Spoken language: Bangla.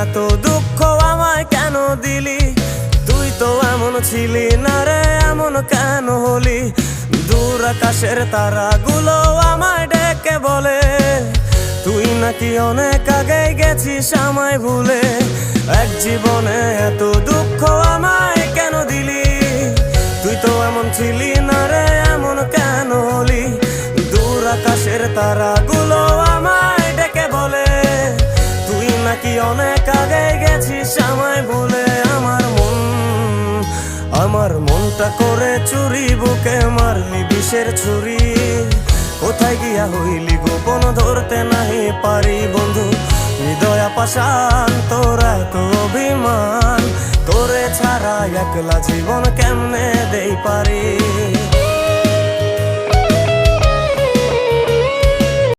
এত দুঃখ আমায় কেন দিলি? তুই তো এমন ছিলি না রে, এমন কেন হলি? দূর আকাশের তারাগুলো আমায় ডেকে বলে তুই নাকি অনেক আগে গেছিস আমায় ভুলে। এক জীবনে এত দুঃখ আমায় কেন দিলি? তুই তো এমন ছিলি না রে, এমন কেন হলি? দূর আকাশের তারাগুলো আমায় ডেকে বলে তুই নাকি অনেক আগে গেছিস আমায় ভুলে। আমার মনটা করে চুরি, বুকে মারলি বিষের ছুরি। কোথায় গিয়া হইলি গোপন ধরতে নাহি পারি বন্ধু। হৃদয় পাষাণ তোর এত অভিমান, তোরে ছাড়া একলা জীবন কেমনে দেই পারি?